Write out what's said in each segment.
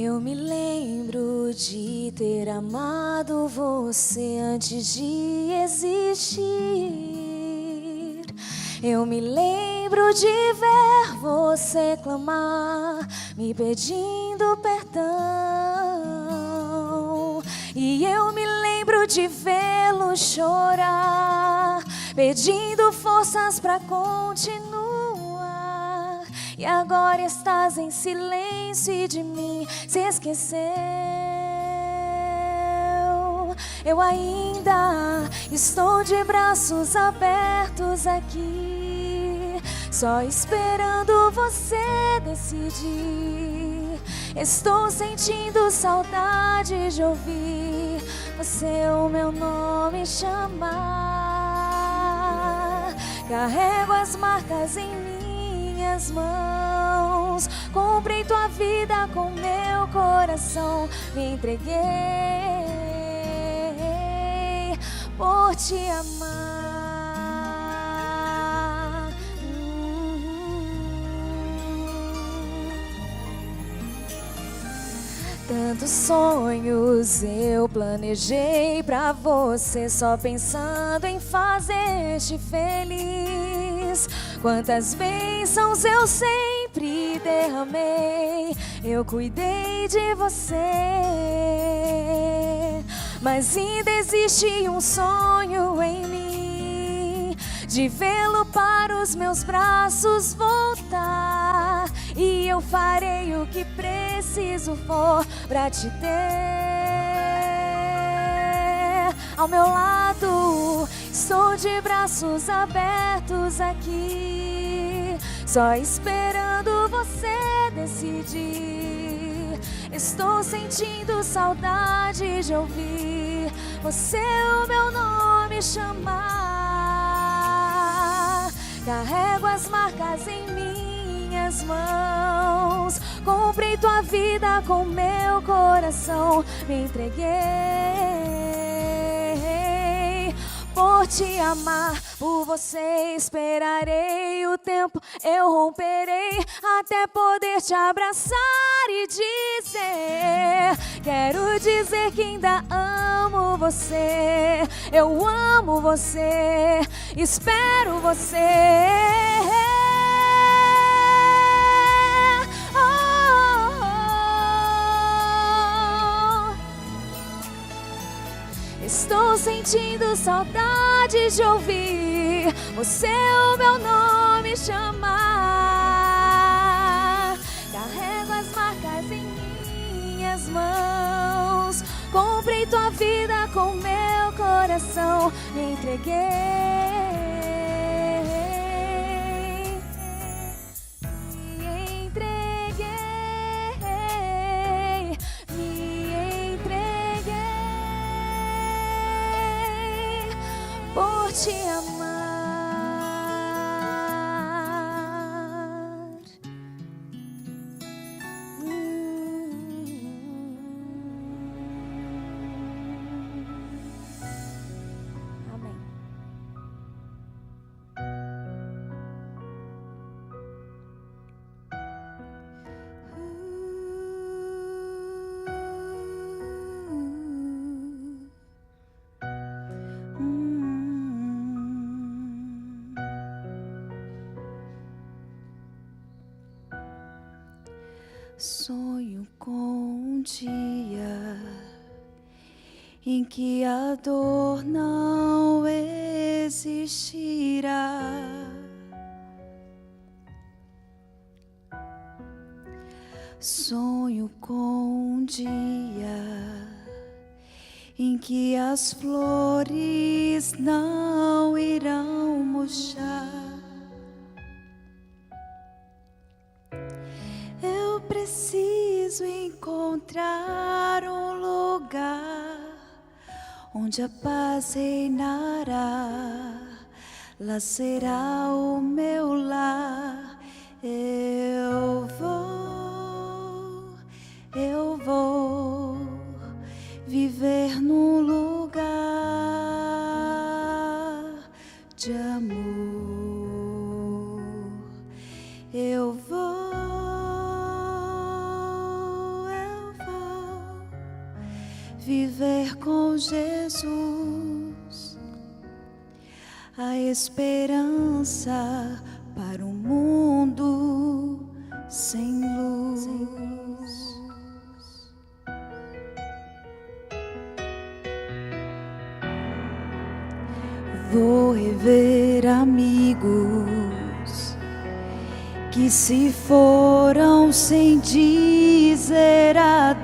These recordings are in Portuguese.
Eu me lembro de ter amado você antes de existir. Eu me lembro de ver você clamar, me pedindo perdão. E eu me lembro de vê-lo chorar, pedindo forças pra continuar. E agora estás em silêncio e de mim se esqueceu. Eu ainda estou de braços abertos aqui, só esperando você decidir. Estou sentindo saudade de ouvir você o meu nome chamar. Carrego as marcas em minhas mãos, comprei tua vida com meu coração, me entreguei por te amar. Tantos sonhos eu planejei pra você, só pensando em fazer-te feliz. Quantas bênçãos eu sempre derramei, eu cuidei de você. Mas ainda existe um sonho em mim, de vê-lo para os meus braços voltar. E eu farei o que preciso for pra te ter ao meu lado. Estou de braços abertos aqui, só esperando você decidir. Estou sentindo saudade de ouvir você o meu nome chamar. Carrego as marcas em minhas mãos, comprei tua vida com meu coração, me entreguei por te amar. Por você esperarei o tempo, eu romperei até poder te abraçar e dizer: quero dizer que ainda amo você, eu amo você, espero você. Estou sentindo saudade de ouvir você o meu nome chamar. Carrego as marcas em minhas mãos, comprei tua vida com meu coração, me entreguei. Por te amar. Amém. Sonho com um dia em que a dor não existirá. Sonho com um dia em que as flores não irão murchar. Eu preciso encontrar um lugar onde a paz reinará. Lá será o meu lar. Eu vou viver num lugar de amor. Eu vou viver com Jesus, a esperança para um mundo sem luz. Vou rever amigos que se foram sem dizer adeus.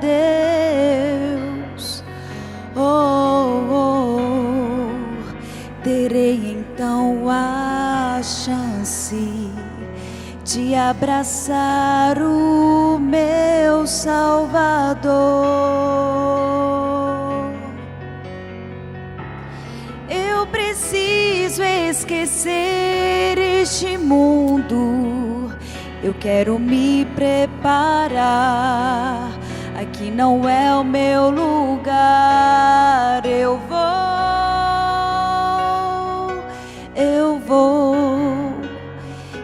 Terei então a chance de abraçar o meu Salvador. Eu preciso esquecer este mundo. Eu quero me preparar. Aqui não é o meu lugar. Eu vou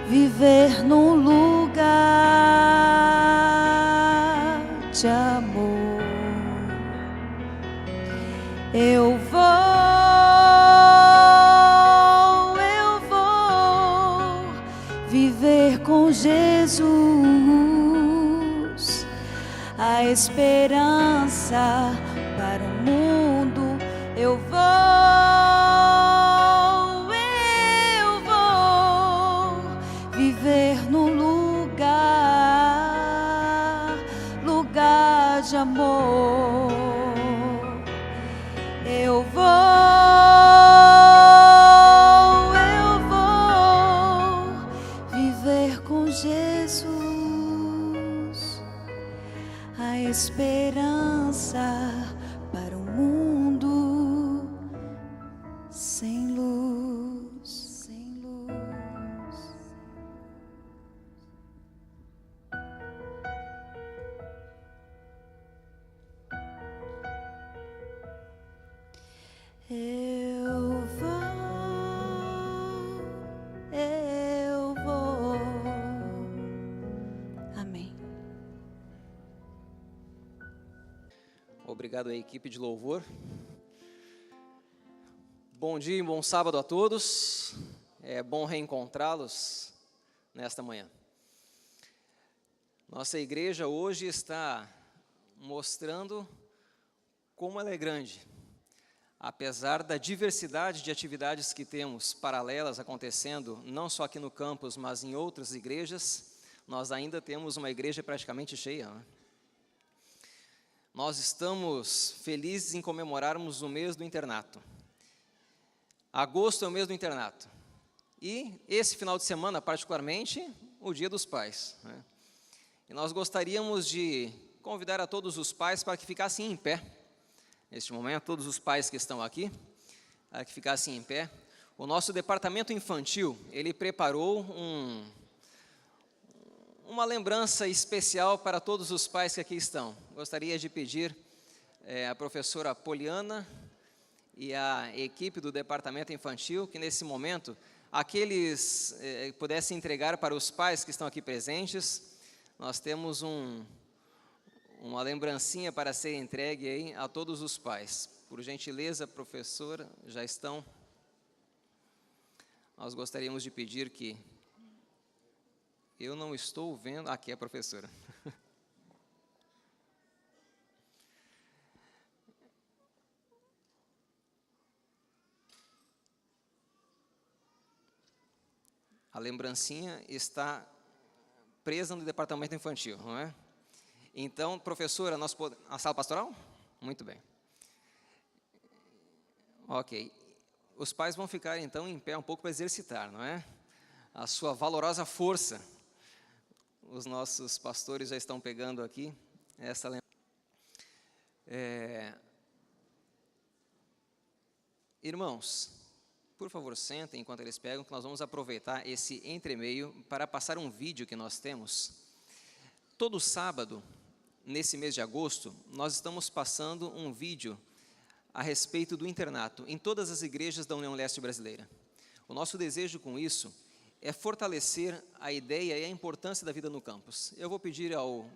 viver num lugar de amor. Eu vou viver com Jesus, a esperança para o mundo. Eu vou viver num lugar de amor. Eu vou viver com Jesus, a esperança para um mundo sem luz, sem luz. Eu vou. Amém. Obrigado à equipe de louvor. Bom dia e bom sábado a todos. É bom reencontrá-los nesta manhã. Nossa igreja hoje está mostrando como ela é grande. Apesar da diversidade de atividades que temos paralelas acontecendo, não só aqui no campus, mas em outras igrejas, nós ainda temos uma igreja praticamente cheia, né? Nós estamos felizes em comemorarmos o mês do internato. Agosto é o mês do internato. E esse final de semana, particularmente, o Dia dos Pais, né? E nós gostaríamos de convidar a todos os pais para que ficassem em pé. Neste momento, todos os pais que estão aqui, para que ficassem em pé. O nosso departamento infantil, ele preparou uma lembrança especial para todos os pais que aqui estão. Gostaria de pedir a professora Poliana e a equipe do departamento infantil que nesse momento aqueles pudessem entregar para os pais que estão aqui presentes. Nós temos uma lembrancinha para ser entregue aí a todos os pais. Por gentileza, professora, já estão. Nós gostaríamos de pedir que... Eu não estou vendo... Aqui é a professora. A lembrancinha está presa no departamento infantil, não é? Então, professora, a sala pastoral? Muito bem. Ok. Os pais vão ficar, então, em pé um pouco para exercitar, não é? A sua valorosa força. Os nossos pastores já estão pegando aqui essa lembrança. Irmãos, por favor, sentem enquanto eles pegam, que nós vamos aproveitar esse entremeio para passar um vídeo que nós temos. Todo sábado, nesse mês de agosto, nós estamos passando um vídeo a respeito do internato em todas as igrejas da União Leste Brasileira. O nosso desejo com isso é fortalecer a ideia e a importância da vida no campus. Eu vou pedir ao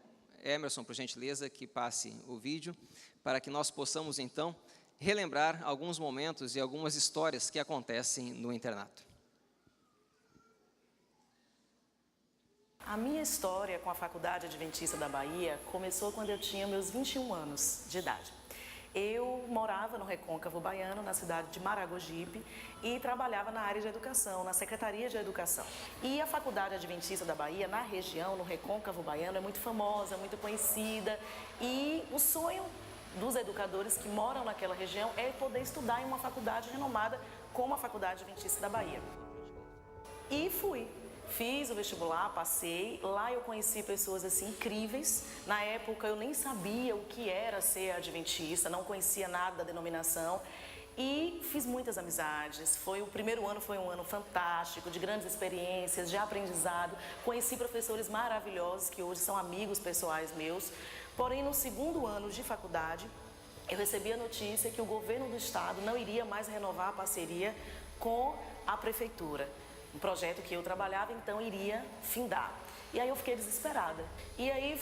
Emerson, por gentileza, que passe o vídeo, para que nós possamos, então, relembrar alguns momentos e algumas histórias que acontecem no internato. A minha história com a Faculdade Adventista da Bahia começou quando eu tinha meus 21 anos de idade. Eu morava no Recôncavo Baiano, na cidade de Maragogipe, e trabalhava na área de educação, na Secretaria de Educação. E a Faculdade Adventista da Bahia, na região, no Recôncavo Baiano, é muito famosa, muito conhecida, e o sonho dos educadores que moram naquela região é poder estudar em uma faculdade renomada como a Faculdade Adventista da Bahia. E fui. Fiz o vestibular, passei, lá eu conheci pessoas assim incríveis. Na época eu nem sabia o que era ser adventista, não conhecia nada da denominação e fiz muitas amizades. O primeiro ano foi um ano fantástico, de grandes experiências, de aprendizado. Conheci professores maravilhosos que hoje são amigos pessoais meus. Porém, no segundo ano de faculdade, eu recebi a notícia que o governo do estado não iria mais renovar a parceria com a prefeitura. Um projeto que eu trabalhava, então, iria findar. E aí eu fiquei desesperada. E aí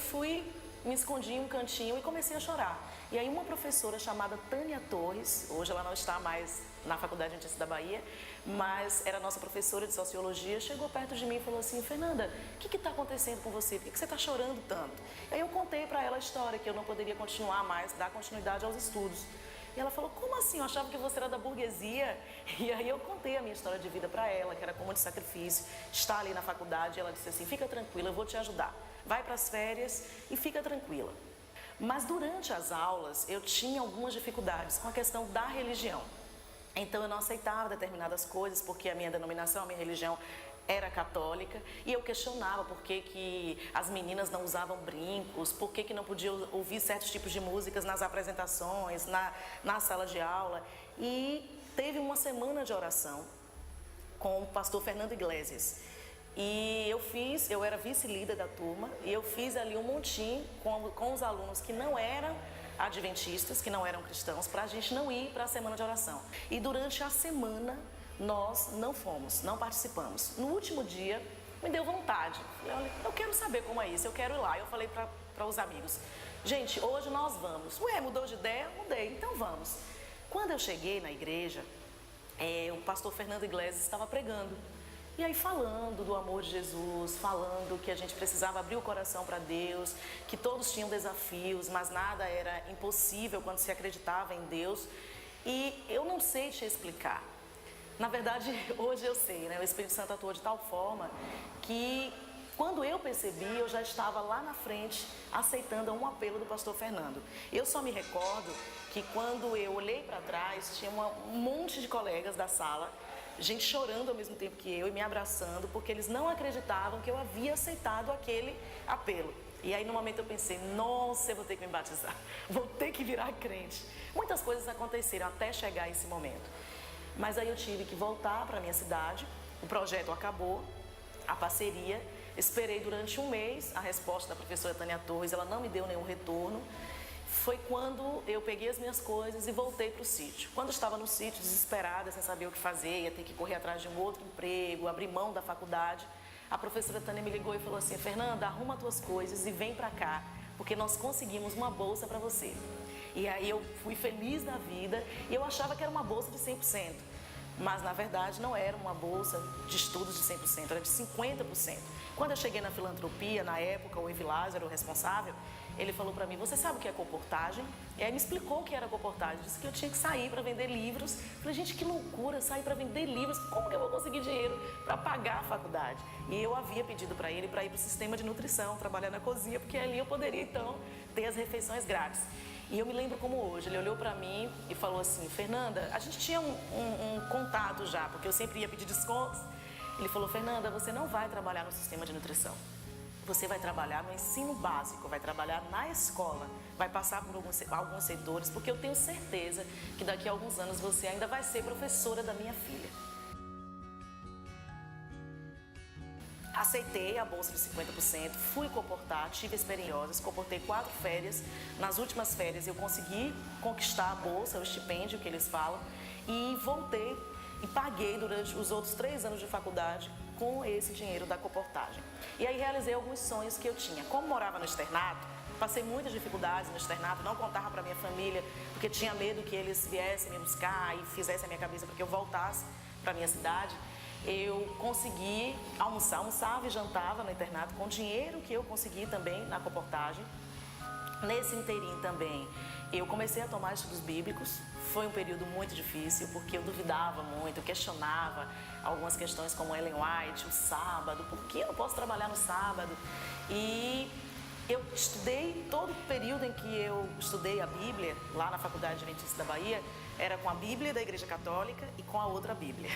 me escondi em um cantinho e comecei a chorar. E aí uma professora chamada Tânia Torres, hoje ela não está mais na Faculdade Adventista da Bahia, mas era nossa professora de Sociologia, chegou perto de mim e falou assim: Fernanda, o que está acontecendo com você? Por que você está chorando tanto? E aí eu contei para ela a história, que eu não poderia continuar mais, dar continuidade aos estudos. E ela falou: como assim? Eu achava que você era da burguesia. E aí eu contei a minha história de vida para ela, que era como de sacrifício, estar ali na faculdade. E ela disse assim: fica tranquila, eu vou te ajudar. Vai para as férias e fica tranquila. Mas durante as aulas eu tinha algumas dificuldades com a questão da religião. Então eu não aceitava determinadas coisas, porque a minha denominação, a minha religião era católica, e eu questionava por que as meninas não usavam brincos, por que não podiam ouvir certos tipos de músicas nas apresentações, na sala de aula. E teve uma semana de oração com o pastor Fernando Iglesias. E eu era vice-líder da turma, e eu fiz ali um montinho com os alunos que não eram adventistas, que não eram cristãos, para a gente não ir para a semana de oração. E durante a semana nós não fomos, não participamos. No último dia me deu vontade, eu quero saber como é isso, eu quero ir lá. Eu falei para os amigos: gente, hoje nós vamos. Ué, mudou de ideia? Mudei, então vamos. Quando eu cheguei na igreja, o pastor Fernando Iglesias estava pregando. E aí falando do amor de Jesus, falando que a gente precisava abrir o coração para Deus, que todos tinham desafios, mas nada era impossível quando se acreditava em Deus. E eu não sei te explicar. Na verdade, hoje eu sei, né? O Espírito Santo atuou de tal forma que quando eu percebi, eu já estava lá na frente aceitando um apelo do pastor Fernando. Eu só me recordo que quando eu olhei para trás, tinha um monte de colegas da sala, gente chorando ao mesmo tempo que eu e me abraçando, porque eles não acreditavam que eu havia aceitado aquele apelo. E aí no momento eu pensei: nossa, eu vou ter que me batizar, vou ter que virar crente. Muitas coisas aconteceram até chegar esse momento. Mas aí eu tive que voltar para a minha cidade, o projeto acabou, a parceria, esperei durante um mês a resposta da professora Tânia Torres, ela não me deu nenhum retorno. Foi quando eu peguei as minhas coisas e voltei para o sítio. Quando eu estava no sítio, desesperada, sem saber o que fazer, ia ter que correr atrás de um outro emprego, abrir mão da faculdade, a professora Tânia me ligou e falou assim: Fernanda, arruma tuas coisas e vem para cá, porque nós conseguimos uma bolsa para você. E aí eu fui feliz da vida e eu achava que era uma bolsa de 100%. Mas na verdade não era uma bolsa de estudos de 100%, era de 50%. Quando eu cheguei na filantropia, na época o Evilásio era o responsável, ele falou para mim: você sabe o que é comportagem? E aí me explicou o que era comportagem, disse que eu tinha que sair para vender livros. Falei: gente, que loucura, sair para vender livros, como que eu vou conseguir dinheiro para pagar a faculdade? E eu havia pedido para ele para ir para o sistema de nutrição, trabalhar na cozinha, porque ali eu poderia então ter as refeições grátis. E eu me lembro como hoje, ele olhou para mim e falou assim: Fernanda, a gente tinha um contato já, porque eu sempre ia pedir descontos. Ele falou: Fernanda, você não vai trabalhar no sistema de nutrição. Você vai trabalhar no ensino básico, vai trabalhar na escola, vai passar por alguns setores, porque eu tenho certeza que daqui a alguns anos você ainda vai ser professora da minha filha. Aceitei a bolsa de 50%, fui comportar, tive experiências, comportei 4 férias. Nas últimas férias eu consegui conquistar a bolsa, o estipêndio que eles falam, e voltei e paguei durante os outros 3 anos de faculdade com esse dinheiro da comportagem. E aí realizei alguns sonhos que eu tinha. Como morava no externato, Passei muitas dificuldades no externato, não contava para minha família, porque tinha medo que eles viessem me buscar e fizessem a minha cabeça para que eu voltasse para minha cidade. Eu consegui almoçava e jantava no internato com o dinheiro que eu consegui também na comportagem. Nesse inteirinho também, eu comecei a tomar estudos bíblicos. Foi um período muito difícil, porque eu duvidava muito, eu questionava algumas questões como Ellen White, o sábado, por que eu não posso trabalhar no sábado? E eu estudei, todo o período em que eu estudei a Bíblia, lá na Faculdade Adventista da Bahia, era com a Bíblia da Igreja Católica e com a outra Bíblia.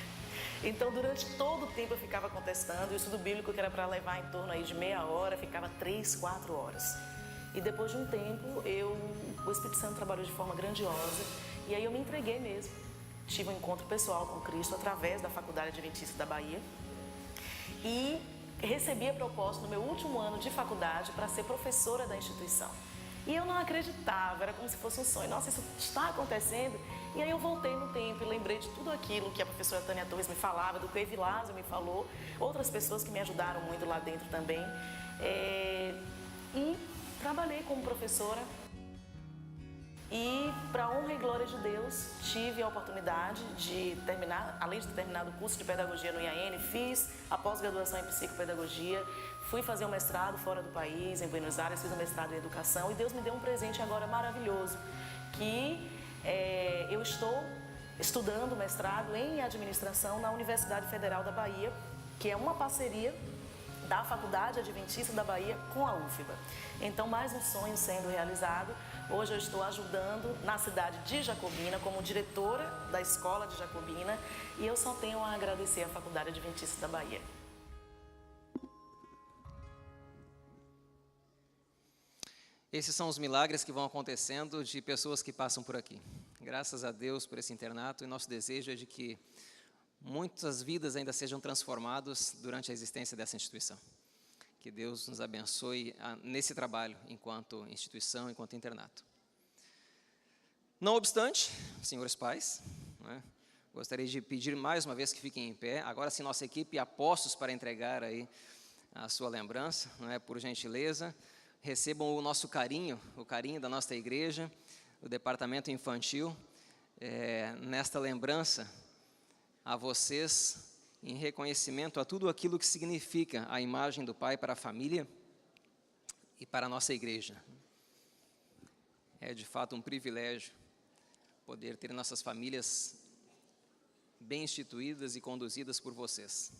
Então, durante todo o tempo eu ficava contestando, o estudo bíblico, que era para levar em torno aí de meia hora, ficava 3, 4 horas. E depois de um tempo, o Espírito Santo trabalhou de forma grandiosa e aí eu me entreguei mesmo. Tive um encontro pessoal com Cristo através da Faculdade Adventista da Bahia e recebi a proposta no meu último ano de faculdade para ser professora da instituição. E eu não acreditava, era como se fosse um sonho. Nossa, isso está acontecendo? E aí eu voltei no tempo e lembrei de tudo aquilo que a professora Tânia Torres me falava, do que o Evilásio me falou, outras pessoas que me ajudaram muito lá dentro também. E trabalhei como professora e, para honra e glória de Deus, tive a oportunidade de terminar, além de ter terminado o curso de pedagogia no IAN, fiz a pós-graduação em psicopedagogia, fui fazer um mestrado fora do país, em Buenos Aires, fiz um mestrado em educação e Deus me deu um presente agora maravilhoso, que eu estou estudando mestrado em administração na Universidade Federal da Bahia, que é uma parceria da Faculdade Adventista da Bahia com a UFBA. Então, mais um sonho sendo realizado. Hoje eu estou ajudando na cidade de Jacobina como diretora da escola de Jacobina e eu só tenho a agradecer à Faculdade Adventista da Bahia. Esses são os milagres que vão acontecendo de pessoas que passam por aqui. Graças a Deus por esse internato, e nosso desejo é de que muitas vidas ainda sejam transformadas durante a existência dessa instituição. Que Deus nos abençoe nesse trabalho enquanto instituição, enquanto internato. Não obstante, senhores pais, gostaria de pedir mais uma vez que fiquem em pé. Agora sim, nossa equipe apostos para entregar aí a sua lembrança, por gentileza. Recebam o nosso carinho, o carinho da nossa igreja, o departamento infantil, nesta lembrança a vocês, em reconhecimento a tudo aquilo que significa a imagem do Pai para a família e para a nossa igreja. É de fato um privilégio poder ter nossas famílias bem instituídas e conduzidas por vocês.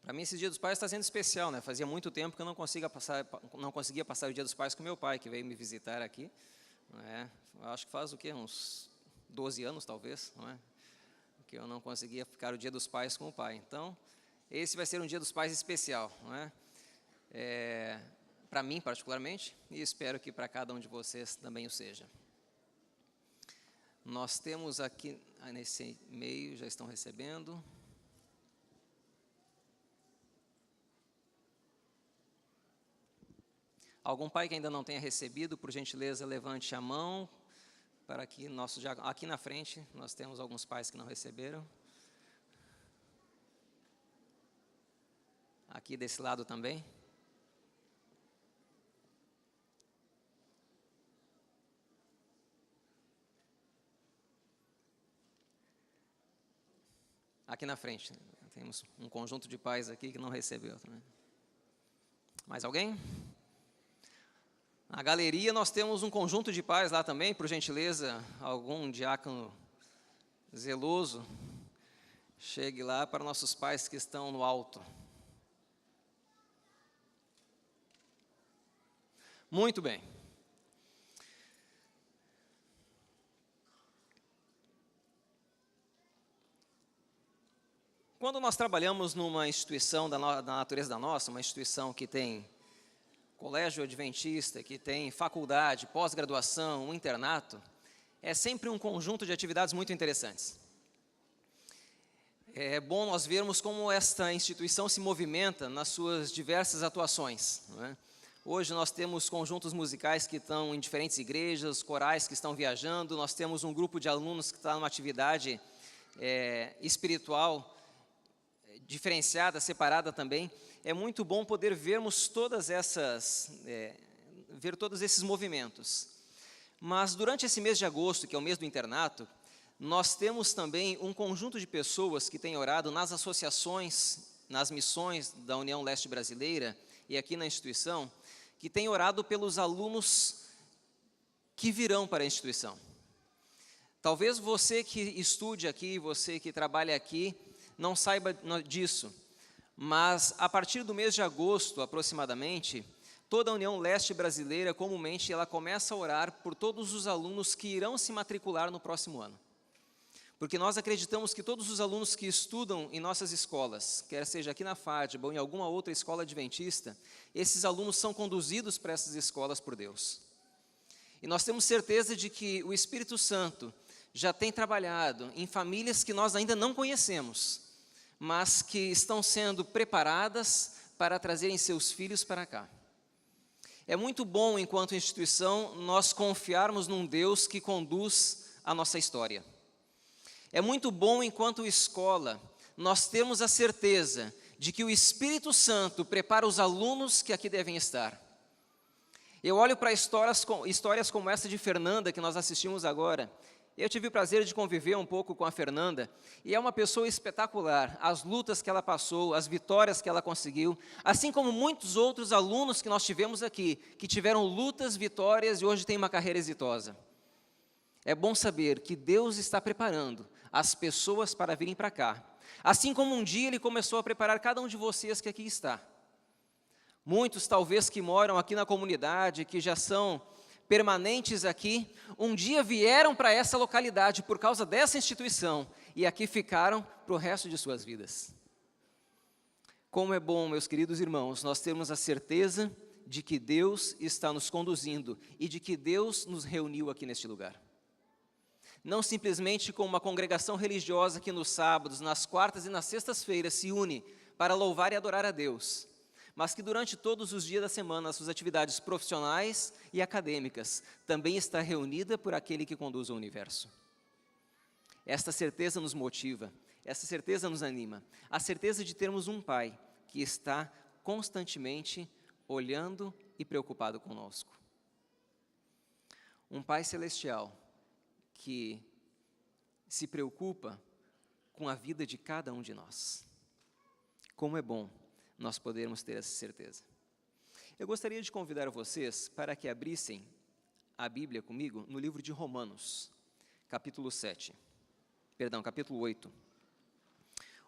Para mim, esse Dia dos Pais está sendo especial, né? Fazia muito tempo que eu não conseguia passar o Dia dos Pais com meu pai, que veio me visitar aqui. Eu acho que faz o quê? Uns 12 anos, talvez, que eu não conseguia ficar o Dia dos Pais com o pai. Então, esse vai ser um Dia dos Pais especial, para mim, particularmente, e espero que para cada um de vocês também o seja. Nós temos aqui, nesse e-mail, já estão recebendo. Algum pai que ainda não tenha recebido, por gentileza, levante a mão, para que aqui na frente nós temos alguns pais que não receberam. Aqui desse lado também. Aqui na frente, temos um conjunto de pais aqui que não recebeu também. Mais alguém? Na galeria nós temos um conjunto de pais lá também, por gentileza, algum diácono zeloso, chegue lá para nossos pais que estão no alto. Muito bem. Quando nós trabalhamos numa instituição da natureza da nossa, uma instituição que tem colégio adventista, que tem faculdade, pós-graduação, um internato, é sempre um conjunto de atividades muito interessantes. É bom nós vermos como esta instituição se movimenta nas suas diversas atuações, não é? Hoje nós temos conjuntos musicais que estão em diferentes igrejas, corais que estão viajando, nós temos um grupo de alunos que está numa atividade espiritual diferenciada, separada também. É muito bom poder vermos ver todos esses movimentos. Mas durante esse mês de agosto, que é o mês do internato, nós temos também um conjunto de pessoas que têm orado nas associações, nas missões da União Leste Brasileira e aqui na instituição, que têm orado pelos alunos que virão para a instituição. Talvez você que estude aqui, você que trabalha aqui, não saiba disso, mas a partir do mês de agosto, aproximadamente, toda a União Leste Brasileira, comumente, ela começa a orar por todos os alunos que irão se matricular no próximo ano. Porque nós acreditamos que todos os alunos que estudam em nossas escolas, quer seja aqui na FADBA ou em alguma outra escola adventista, esses alunos são conduzidos para essas escolas por Deus. E nós temos certeza de que o Espírito Santo já tem trabalhado em famílias que nós ainda não conhecemos, mas que estão sendo preparadas para trazerem seus filhos para cá. É muito bom, enquanto instituição, nós confiarmos num Deus que conduz a nossa história. É muito bom, enquanto escola, nós termos a certeza de que o Espírito Santo prepara os alunos que aqui devem estar. Eu olho para histórias como essa de Fernanda, que nós assistimos agora. Eu tive o prazer de conviver um pouco com a Fernanda, e é uma pessoa espetacular. As lutas que ela passou, as vitórias que ela conseguiu, assim como muitos outros alunos que nós tivemos aqui, que tiveram lutas, vitórias e hoje têm uma carreira exitosa. É bom saber que Deus está preparando as pessoas para virem para cá, assim como um dia Ele começou a preparar cada um de vocês que aqui está. Muitos, talvez, que moram aqui na comunidade, que já são permanentes aqui, um dia vieram para essa localidade por causa dessa instituição e aqui ficaram para o resto de suas vidas. Como é bom, meus queridos irmãos, nós termos a certeza de que Deus está nos conduzindo e de que Deus nos reuniu aqui neste lugar. Não simplesmente como uma congregação religiosa que nos sábados, nas quartas e nas sextas-feiras se une para louvar e adorar a Deus, mas que durante todos os dias da semana, as suas atividades profissionais e acadêmicas, também está reunida por aquele que conduz o universo. Esta certeza nos motiva, esta certeza nos anima, a certeza de termos um Pai que está constantemente olhando e preocupado conosco. Um Pai celestial que se preocupa com a vida de cada um de nós. Como é bom nós podermos ter essa certeza. Eu gostaria de convidar vocês para que abrissem a Bíblia comigo no livro de Romanos, capítulo 8.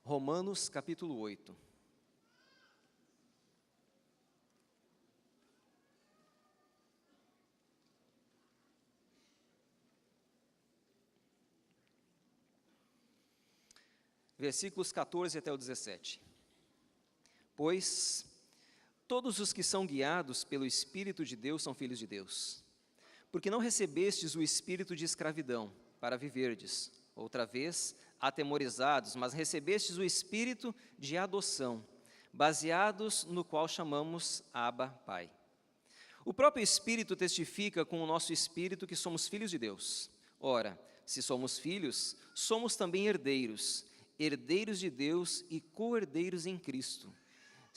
Romanos, capítulo 8. Versículos 14 até o 17. Pois todos os que são guiados pelo Espírito de Deus são filhos de Deus. Porque não recebestes o espírito de escravidão para viverdes, outra vez atemorizados, mas recebestes o espírito de adoção, baseados no qual chamamos Abba, Pai. O próprio Espírito testifica com o nosso espírito que somos filhos de Deus. Ora, se somos filhos, somos também herdeiros, herdeiros de Deus e co-herdeiros em Cristo.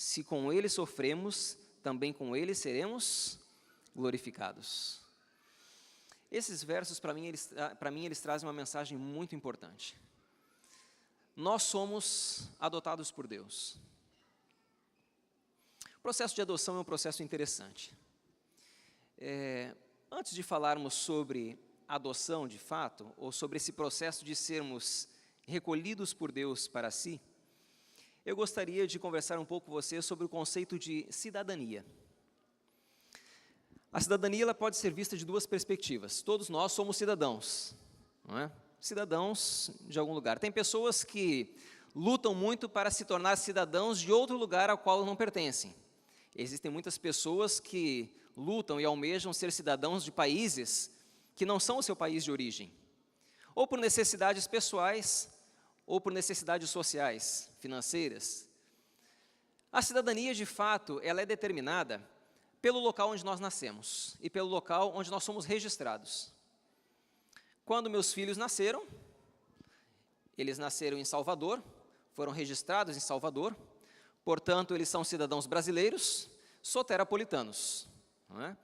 Se com Ele sofremos, também com Ele seremos glorificados. Esses versos, para mim, eles trazem uma mensagem muito importante. Nós somos adotados por Deus. O processo de adoção é um processo interessante. Antes de falarmos sobre adoção de fato, ou sobre esse processo de sermos recolhidos por Deus para si, eu gostaria de conversar um pouco com você sobre o conceito de cidadania. A cidadania ela pode ser vista de duas perspectivas. Todos nós somos cidadãos, não é? Cidadãos de algum lugar. Tem pessoas que lutam muito para se tornar cidadãos de outro lugar ao qual não pertencem. Existem muitas pessoas que lutam e almejam ser cidadãos de países que não são o seu país de origem, ou por necessidades pessoais, ou por necessidades sociais, financeiras. A cidadania, de fato, ela é determinada pelo local onde nós nascemos e pelo local onde nós somos registrados. Quando meus filhos nasceram, eles nasceram em Salvador, foram registrados em Salvador, portanto, eles são cidadãos brasileiros, soteropolitanos. Não é?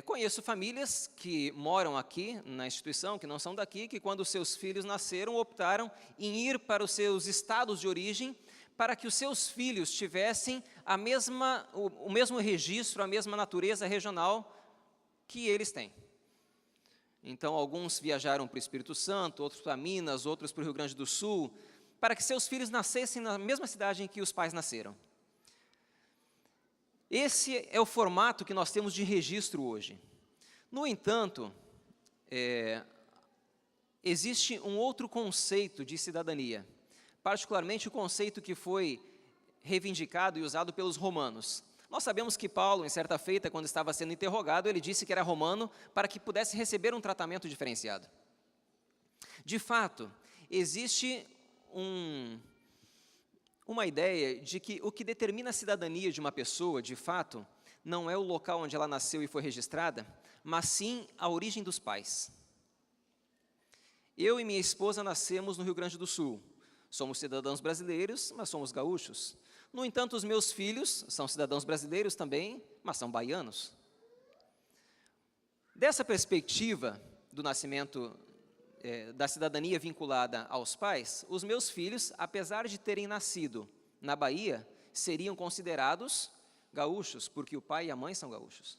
Conheço famílias que moram aqui na instituição, que não são daqui, que quando seus filhos nasceram, optaram em ir para os seus estados de origem, para que os seus filhos tivessem o mesmo registro, a mesma natureza regional que eles têm. Então, alguns viajaram para o Espírito Santo, outros para Minas, outros para o Rio Grande do Sul, para que seus filhos nascessem na mesma cidade em que os pais nasceram. Esse é o formato que nós temos de registro hoje. No entanto, existe um outro conceito de cidadania, particularmente o conceito que foi reivindicado e usado pelos romanos. Nós sabemos que Paulo, em certa feita, quando estava sendo interrogado, ele disse que era romano para que pudesse receber um tratamento diferenciado. De fato, existe uma ideia de que o que determina a cidadania de uma pessoa, de fato, não é o local onde ela nasceu e foi registrada, mas sim a origem dos pais. Eu e minha esposa nascemos no Rio Grande do Sul. Somos cidadãos brasileiros, mas somos gaúchos. No entanto, os meus filhos são cidadãos brasileiros também, mas são baianos. Dessa perspectiva do nascimento, da cidadania vinculada aos pais, os meus filhos, apesar de terem nascido na Bahia, seriam considerados gaúchos, porque o pai e a mãe são gaúchos.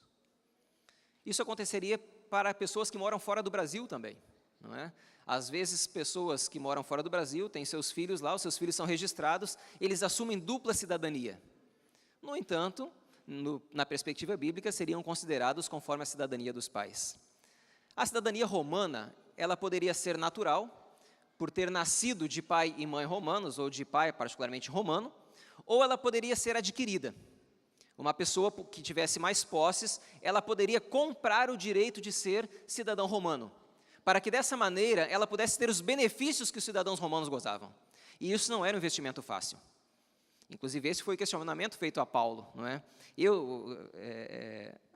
Isso aconteceria para pessoas que moram fora do Brasil também, não é? Às vezes, pessoas que moram fora do Brasil, têm seus filhos lá, os seus filhos são registrados, eles assumem dupla cidadania. No entanto, na perspectiva bíblica, seriam considerados conforme a cidadania dos pais. A cidadania romana, ela poderia ser natural, por ter nascido de pai e mãe romanos, ou de pai particularmente romano, ou ela poderia ser adquirida. Uma pessoa que tivesse mais posses, ela poderia comprar o direito de ser cidadão romano, para que dessa maneira ela pudesse ter os benefícios que os cidadãos romanos gozavam. E isso não era um investimento fácil. Inclusive, esse foi o questionamento feito a Paulo, não é? Eu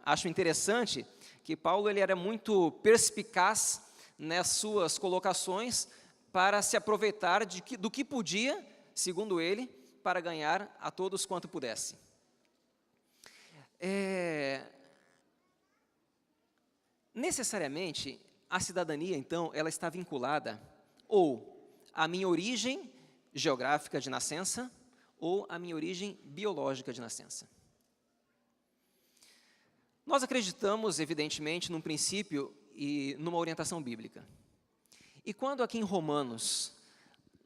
acho interessante que Paulo ele era muito perspicaz nas suas colocações para se aproveitar do que podia, segundo ele, para ganhar a todos quanto pudesse. Necessariamente, a cidadania, então, ela está vinculada ou à minha origem geográfica de nascença ou à minha origem biológica de nascença. Nós acreditamos, evidentemente, num princípio e numa orientação bíblica. E quando aqui em Romanos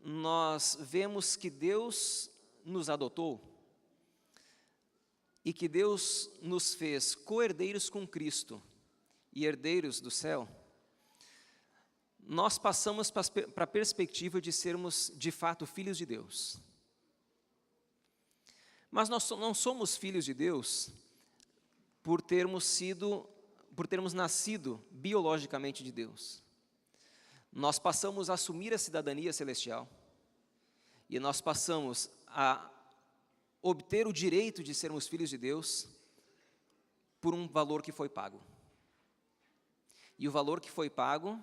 nós vemos que Deus nos adotou e que Deus nos fez co-herdeiros com Cristo e herdeiros do céu, nós passamos para a perspectiva de sermos, de fato, filhos de Deus. Mas nós não somos filhos de Deus por termos nascido biologicamente de Deus. Nós passamos a assumir a cidadania celestial e nós passamos a obter o direito de sermos filhos de Deus por um valor que foi pago. E o valor que foi pago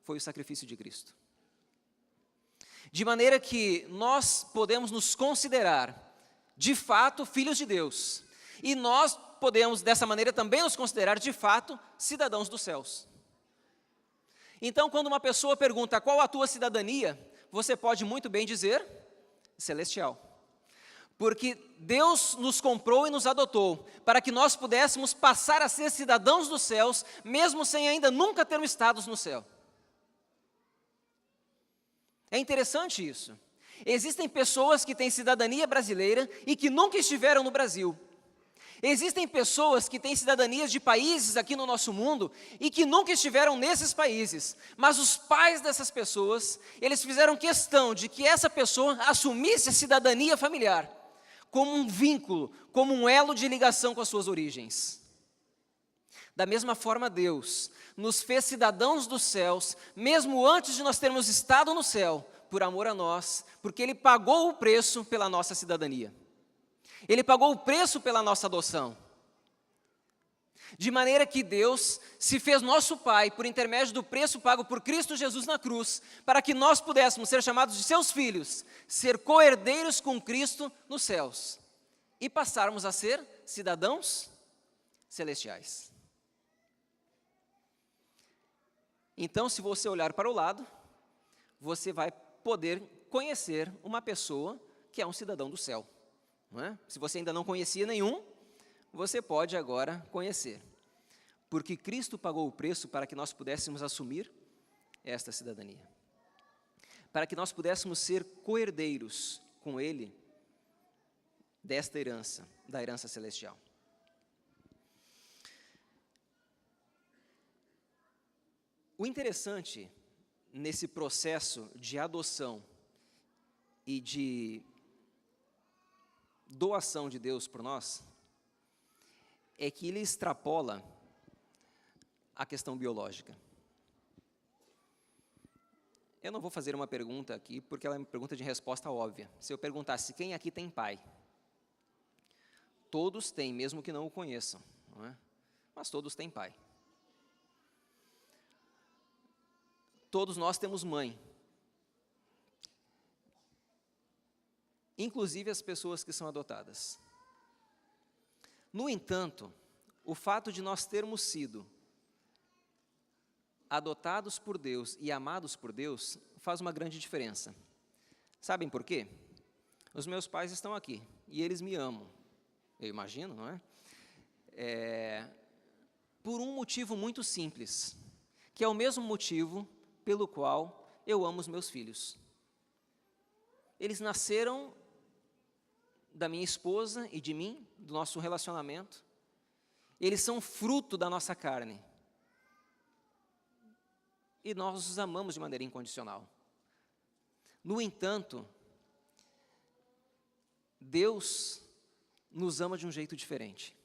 foi o sacrifício de Cristo. De maneira que nós podemos nos considerar, de fato, filhos de Deus. E nós podemos, dessa maneira, também nos considerar, de fato, cidadãos dos céus. Então, quando uma pessoa pergunta qual a tua cidadania, você pode muito bem dizer, celestial. Porque Deus nos comprou e nos adotou, para que nós pudéssemos passar a ser cidadãos dos céus, mesmo sem ainda nunca termos estado no céu. É interessante isso. Existem pessoas que têm cidadania brasileira e que nunca estiveram no Brasil. Existem pessoas que têm cidadanias de países aqui no nosso mundo e que nunca estiveram nesses países, mas os pais dessas pessoas, eles fizeram questão de que essa pessoa assumisse a cidadania familiar como um vínculo, como um elo de ligação com as suas origens. Da mesma forma, Deus nos fez cidadãos dos céus, mesmo antes de nós termos estado no céu, por amor a nós, porque Ele pagou o preço pela nossa cidadania. Ele pagou o preço pela nossa adoção. De maneira que Deus se fez nosso Pai por intermédio do preço pago por Cristo Jesus na cruz, para que nós pudéssemos ser chamados de seus filhos, ser co-herdeiros com Cristo nos céus e passarmos a ser cidadãos celestiais. Então, se você olhar para o lado, você vai poder conhecer uma pessoa que é um cidadão do céu. Não é? Se você ainda não conhecia nenhum, você pode agora conhecer. Porque Cristo pagou o preço para que nós pudéssemos assumir esta cidadania. Para que nós pudéssemos ser co-herdeiros com Ele desta herança, da herança celestial. O interessante nesse processo de adoção e de doação de Deus por nós, é que ele extrapola a questão biológica. Eu não vou fazer uma pergunta aqui, porque ela é uma pergunta de resposta óbvia. Se eu perguntasse quem aqui tem pai, todos têm, mesmo que não o conheçam, não é? Mas todos têm pai. Todos nós temos mãe. Inclusive as pessoas que são adotadas. No entanto, o fato de nós termos sido adotados por Deus e amados por Deus faz uma grande diferença. Sabem por quê? Os meus pais estão aqui e eles me amam, eu imagino, não é? Por um motivo muito simples, que é o mesmo motivo pelo qual eu amo os meus filhos. Eles nasceram da minha esposa e de mim, do nosso relacionamento. Eles são fruto da nossa carne. E nós os amamos de maneira incondicional. No entanto, Deus nos ama de um jeito diferente.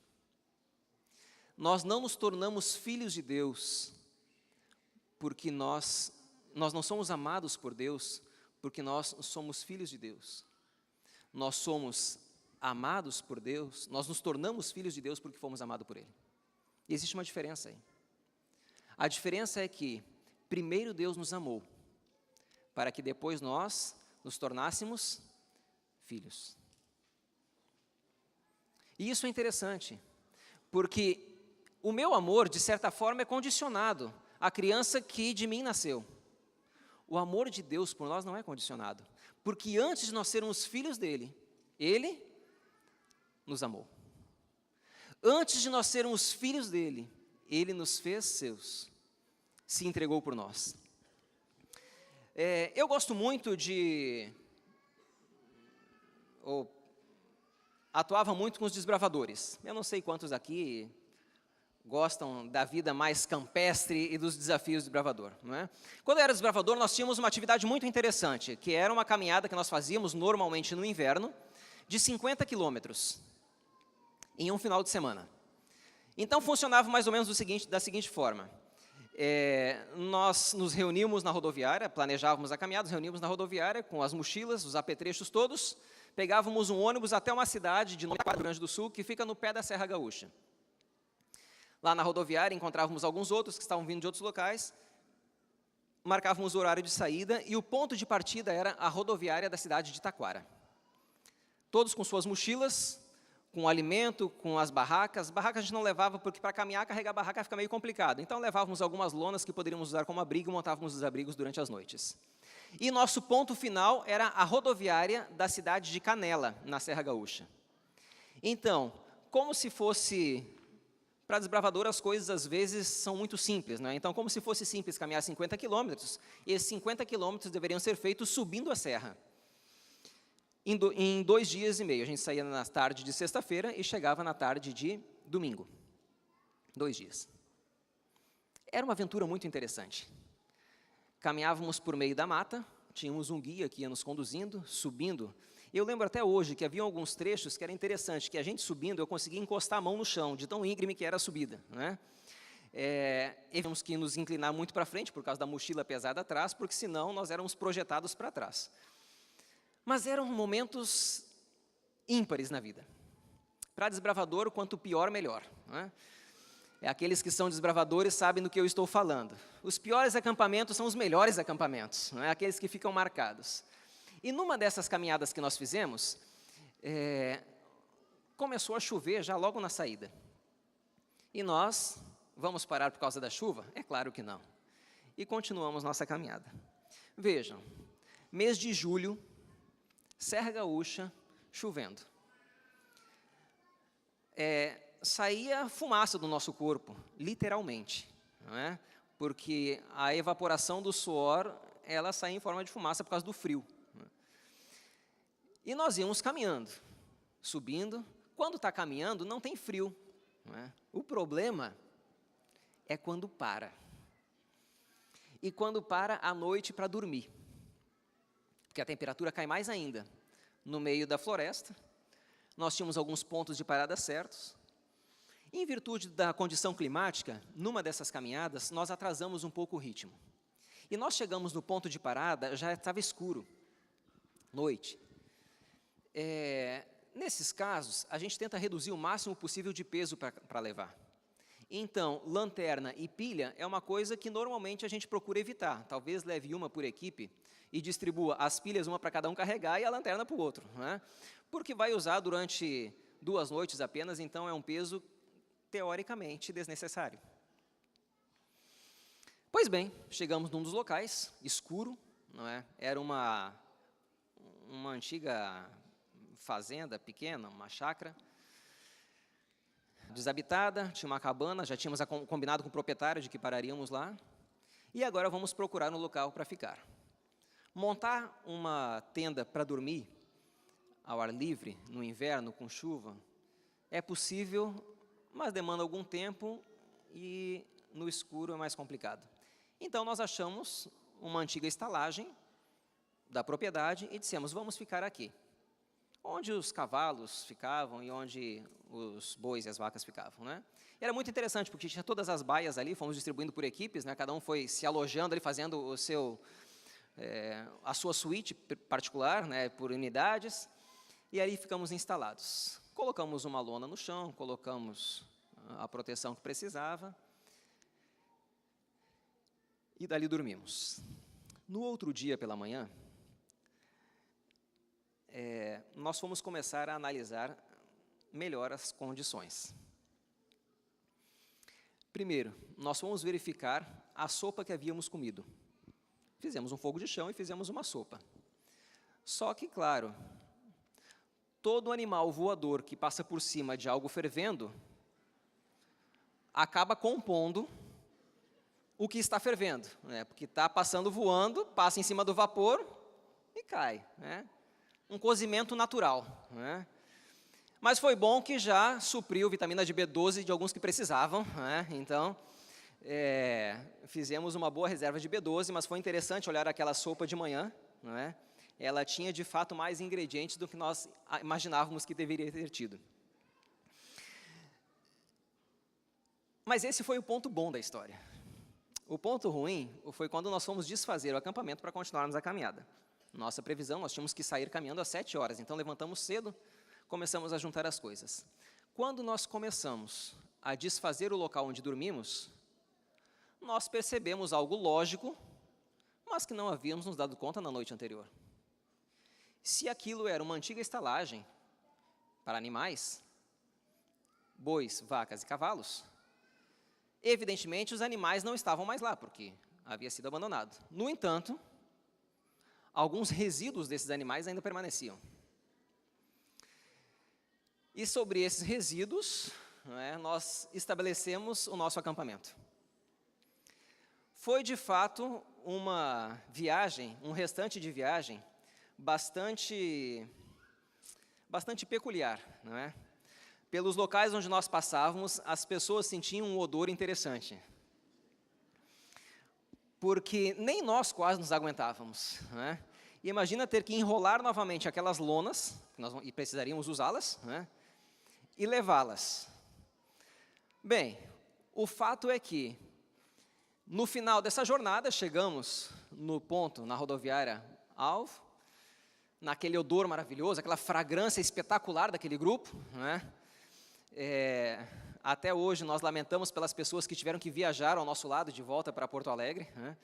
Nós não nos tornamos filhos de Deus porque nós não somos amados por Deus porque nós somos filhos de Deus. Nós somos amados por Deus, nós nos tornamos filhos de Deus porque fomos amados por Ele. E existe uma diferença aí. A diferença é que primeiro Deus nos amou, para que depois nós nos tornássemos filhos. E isso é interessante, porque o meu amor, de certa forma, é condicionado à criança que de mim nasceu. O amor de Deus por nós não é condicionado, porque antes de nós sermos filhos dele, Ele nos amou. Antes de nós sermos filhos dele, Ele nos fez seus, se entregou por nós. Eu gosto muito atuava muito com os desbravadores. Eu não sei quantos aqui gostam da vida mais campestre e dos desafios do desbravador, não é? Quando eu era desbravador, nós tínhamos uma atividade muito interessante, que era uma caminhada que nós fazíamos normalmente no inverno, de 50 quilômetros, em um final de semana. Então, funcionava mais ou menos da seguinte forma. Nós nos reuníamos na rodoviária, planejávamos a caminhada, nos reuníamos na rodoviária, com as mochilas, os apetrechos todos, pegávamos um ônibus até uma cidade de Rio Grande do Sul, que fica no pé da Serra Gaúcha. Lá na rodoviária, encontrávamos alguns outros que estavam vindo de outros locais, marcávamos o horário de saída, e o ponto de partida era a rodoviária da cidade de Taquara. Todos com suas mochilas, com alimento, com as barracas. Barracas a gente não levava, porque para caminhar, carregar a barraca fica meio complicado. Então, levávamos algumas lonas que poderíamos usar como abrigo e montávamos os abrigos durante as noites. E nosso ponto final era a rodoviária da cidade de Canela, na Serra Gaúcha. Então, como se fosse... Para desbravador, as coisas, às vezes, são muito simples, não é? Então, como se fosse simples caminhar 50 quilômetros, esses 50 quilômetros deveriam ser feitos subindo a serra. Em 2 dias e meio, a gente saía na tarde de sexta-feira e chegava na tarde de domingo. 2 dias. Era uma aventura muito interessante. Caminhávamos por meio da mata, tínhamos um guia que ia nos conduzindo, subindo. Eu lembro até hoje que havia alguns trechos que era interessante, que a gente subindo, eu conseguia encostar a mão no chão, de tão íngreme que era a subida, né? Tínhamos que nos inclinar muito para frente, por causa da mochila pesada atrás, porque senão nós éramos projetados para trás. Mas eram momentos ímpares na vida. Para desbravador, quanto pior, melhor, né? Aqueles que são desbravadores sabem do que eu estou falando. Os piores acampamentos são os melhores acampamentos, não é? Aqueles que ficam marcados. E numa dessas caminhadas que nós fizemos, começou a chover já logo na saída. E nós vamos parar por causa da chuva? É claro que não. E continuamos nossa caminhada. Vejam, mês de julho, Serra Gaúcha, chovendo. Saía fumaça do nosso corpo, literalmente, não é? Porque a evaporação do suor, ela saía em forma de fumaça por causa do frio. E nós íamos caminhando, subindo. Quando está caminhando, não tem frio, não é? O problema é quando para. E quando para à noite para dormir. Porque a temperatura cai mais ainda. No meio da floresta, nós tínhamos alguns pontos de parada certos. Em virtude da condição climática, numa dessas caminhadas, nós atrasamos um pouco o ritmo. E nós chegamos no ponto de parada, já estava escuro, noite. Nesses casos, a gente tenta reduzir o máximo possível de peso para levar. Então, lanterna e pilha é uma coisa que normalmente a gente procura evitar. Talvez leve uma por equipe e distribua as pilhas, uma para cada um carregar e a lanterna para o outro, né? Porque vai usar durante 2 noites apenas, então é um peso teoricamente desnecessário. Pois bem, chegamos num dos locais, escuro, não é? Era uma antiga fazenda pequena, uma chácara, desabitada, tinha uma cabana, já tínhamos combinado com o proprietário de que pararíamos lá, e agora vamos procurar um local para ficar. Montar uma tenda para dormir ao ar livre, no inverno, com chuva, é possível, mas demanda algum tempo e no escuro é mais complicado. Então, nós achamos uma antiga estalagem da propriedade e dissemos, vamos ficar aqui. Onde os cavalos ficavam e onde os bois e as vacas ficavam, né? E era muito interessante, porque tinha todas as baias ali, fomos distribuindo por equipes, né? Cada um foi se alojando ali, fazendo a sua suíte particular, né? Por unidades, e aí ficamos instalados. Colocamos uma lona no chão, colocamos a proteção que precisava, e dali dormimos. No outro dia pela manhã, nós fomos começar a analisar melhor as condições. Primeiro, nós fomos verificar a sopa que havíamos comido. Fizemos um fogo de chão e fizemos uma sopa. Só que, claro, todo animal voador que passa por cima de algo fervendo acaba compondo o que está fervendo, né? Porque está passando voando, passa em cima do vapor e cai, né? Um cozimento natural, né? Mas foi bom que já supriu vitamina de B12 de alguns que precisavam, né? Então, fizemos uma boa reserva de B12, mas foi interessante olhar aquela sopa de manhã, né? Ela tinha, de fato, mais ingredientes do que nós imaginávamos que deveria ter tido. Mas esse foi o ponto bom da história. O ponto ruim foi quando nós fomos desfazer o acampamento para continuarmos a caminhada. Nossa previsão, nós tínhamos que sair caminhando às 7 horas, então levantamos cedo, começamos a juntar as coisas. Quando nós começamos a desfazer o local onde dormimos, nós percebemos algo lógico, mas que não havíamos nos dado conta na noite anterior. Se aquilo era uma antiga estalagem para animais, bois, vacas e cavalos, evidentemente os animais não estavam mais lá, porque havia sido abandonado. No entanto, alguns resíduos desses animais ainda permaneciam. E sobre esses resíduos, nós estabelecemos o nosso acampamento. Foi, de fato, uma viagem, um restante de viagem, bastante bastante peculiar, não é? Pelos locais onde nós passávamos, as pessoas sentiam um odor interessante. Porque nem nós quase nos aguentávamos, não é? E imagina ter que enrolar novamente aquelas lonas, e precisaríamos usá-las, não é? E levá-las. Bem, o fato é que, no final dessa jornada, chegamos no ponto, na rodoviária alvo, naquele odor maravilhoso, aquela fragrância espetacular daquele grupo, não é? Até hoje nós lamentamos pelas pessoas que tiveram que viajar ao nosso lado de volta para Porto Alegre, né?